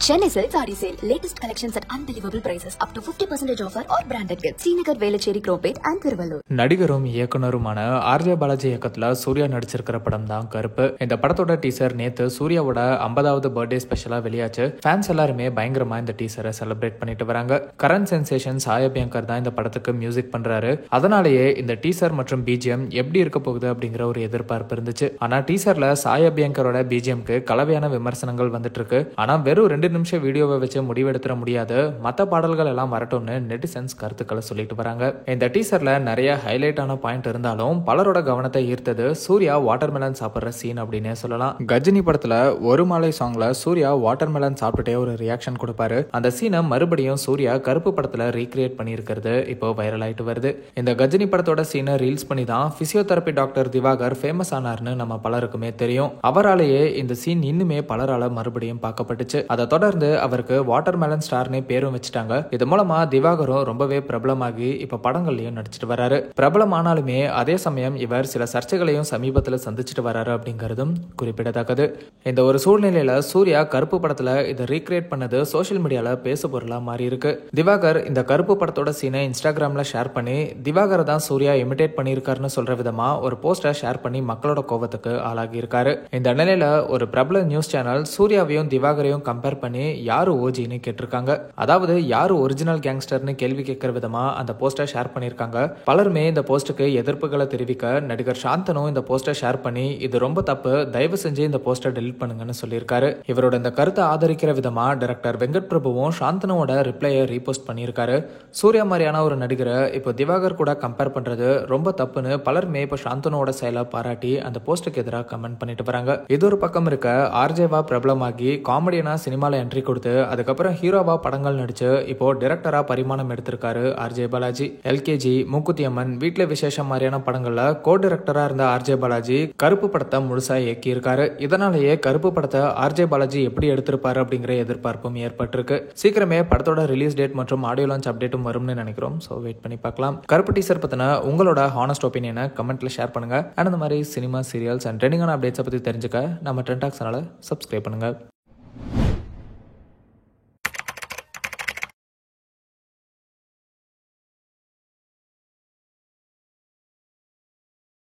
Chennai Silk Saree Sale. Latest collections at unbelievable prices. Up to 50% offer or branded gifts. Srinagar, Velachery, Cropate and Thiruvallur. நடிகரும் இயக்குனருமான RJ Balaji இயக்கத்துல சூர்யா நடிச்சிருக்கிற படம் தான் கருப்பு. இந்த படத்தோட டீசர் நேத்து சூர்யாவோட 50வது பர்த்டே ஸ்பெஷலா வெளியாச்சு. ஃபேன்ஸ் எல்லாருமே பயங்கரமா இந்த டீசரை செலிப்ரேட் பண்ணிட்டு வராங்க. கரண்ட் சென்சேஷன் சாய் அபியங்கர் தான் இந்த படத்துக்கு மியூசிக் பண்றாரு. அதனாலேயே இந்த டீசர் மற்றும் பிஜிஎம் எப்படி இருக்க போகுது அப்படிங்கிற ஒரு எதிர்பார்ப்பு இருந்துச்சு. ஆனா டீசர்ல சாய் அபியங்கரோட பிஜிஎம்க்கு கலவையான விமர்சனங்கள் வந்துட்டு இருக்கு. ஆனா வெறும் 2 நிமிஷம் வீடியோவை வச்சு முடிவெடுத்துற முடியாது, மற்ற பாடல்கள் எல்லாம் வரட்டும்னு நெட்டிசன்ஸ் கருத்துக்களை சொல்லிட்டு வராங்க. இந்த டீசர்ல நிறைய ஹைலைட் ஆன பாயிண்ட் இருந்தாலும் பலரோட கவனத்தை ஈர்த்தது சூர்யா வாட்டர்மெலன் சாப்பிடுற சீன் அப்படின்னே சொல்லலாம். கஜினி படத்துல ஒரு மாலை சாங்ல சூர்யா வாட்டர்மெலன் சாப்பிட்டுட்டே ஒரு ரியாக்ஷன் கொடுப்பாரு. அந்த சீனை மறுபடியும் சூர்யா கருப்பு படத்துல ரீக்ரியேட் பண்ணியிருக்கிறது இப்போ வைரல் ஆயிட்டு வருது. இந்த கஜினி படத்தோட சீனை ரீல்ஸ் பண்ணி தான் பிசியோதெரபி டாக்டர் திவாகர் ஃபேமஸ் ஆனார்னு நம்ம பலருக்குமே தெரியும். அவராலேயே இந்த சீன் இன்னுமே பலரால மறுபடியும் பார்க்கப்பட்டுச்சு. அதை தொடர்ந்து அவருக்கு வாட்டர்மெலன் ஸ்டார்னே பேரும் வச்சுட்டாங்க. இது மூலமா திவாகரும் ரொம்பவே பிரபலமாகி இப்ப படங்கள்லயும் நடிச்சிட்டு வராரு. பிரபலமானாலுமே அதே சமயம் இவர் சில சர்ச்சைகளையும் சமீபத்தில் சந்திச்சுட்டு வராரு அப்படிங்கிறதும் குறிப்பிடத்தக்கது. இந்த ஒரு சூழ்நிலையில சூர்யா கருப்பு படத்துல இதை ரீக்ரியேட் பண்ணது சோசியல் மீடியால பேசு பொருளா மாறி இருக்கு. திவாகர் இந்த கருப்பு படத்தோட சீனை இன்ஸ்டாகிராம்ல ஷேர் பண்ணி திவாகர் தான் சூர்யா இமிடேட் பண்ணியிருக்காருன்னு சொல்ற விதமா ஒரு போஸ்டர் ஷேர் பண்ணி மக்களோட கோபத்துக்கு ஆளாகி இருக்காரு. இந்த நிலையில ஒரு பிரபல நியூஸ் சேனல் சூர்யாவையும் திவாகரையும் கம்பேர் பண்ணி யாரு ஓஜின்னு கேட்டிருக்காங்க. அதாவது யாரு ஒரிஜினல் கேங்ஸ்டர்னு கேள்வி கேட்கிற விதமா அந்த போஸ்டர் ஷேர் பண்ணிருக்காங்க. பலருமே இந்த போஸ்டுக்கு எதிர்ப்புகளை தெரிவிக்க நடிகர் சாந்தனும் இந்த போஸ்டர் ஷேர் பண்ணி இது ரொம்ப தப்பு, தயவு செஞ்சு இந்த போஸ்டர் டெலிட் பண்ணுங்கன்னு சொல்லியிருக்காரு. இவரோட இந்த கருத்தை ஆதரிக்கிற விதமா டைரக்டர் வெங்கட் பிரபுவும் சாந்தனுவோட ரிப்ளையை ரீபோஸ்ட் பண்ணியிருக்காரு. சூர்யா மாதிரியான ஒரு நடிகரை இப்போ திவாகர் கூட கம்பேர் பண்றது ரொம்ப தப்புன்னு பலருமே இப்போ சாந்தனுவோட செயலை பாராட்டி அந்த போஸ்டுக்கு எதிராக கமெண்ட் பண்ணிட்டு வராங்க. இது ஒரு பக்கம் இருக்க ஆர்ஜேவா பிரபலமாகி காமெடியனா சினிமால என்ட்ரி கொடுத்து அதுக்கப்புறம் ஹீரோவா படங்கள் நடிச்சு இப்போ டைரக்டரா பரிமாணம் எடுத்திருக்காரு ஆர்ஜே பாலாஜி. எல்கேஜி, மூக்குத்தி அம்மன், வீட்டுல விசேஷம் மாதிரியான படங்கள்ல கோ டைரக்டரா இருந்த ஆர்ஜே பாலாஜி கருப்பு படத்தை முழுசா இயக்கி இருக்காரு. இதனாலேயே கருப்பு படத்தை ஆர்ஜே பாலாஜி எப்படி எடுத்திருப்பாரு அப்படிங்கிற எதிர்பார்ப்பும் ஏற்பட்டிருக்கு. சீக்கிரமே படத்தோட ரிலீஸ் டேட் மற்றும் ஆடியோ லான்ச் அப்டேட்டும் வரும்னு நினைக்கிறோம். சோ வெயிட் பண்ணி பார்க்கலாம். கருப்பு டீசர் பத்தின உங்களோட ஹானஸ்ட் ஒப்பீனியனை கமெண்ட்ல ஷேர் பண்ணுங்க. அண்ட் இந்த மாதிரி சினிமா, சீரியல்ஸ் அண்ட் ட்ரெண்டிங்கான அப்டேட்ஸை பத்தி தெரிஞ்சுக்க நம்ம ட்ரெண்ட் டாக்ஸ் சேனலை சப்ஸ்கிரைப் பண்ணுங்க.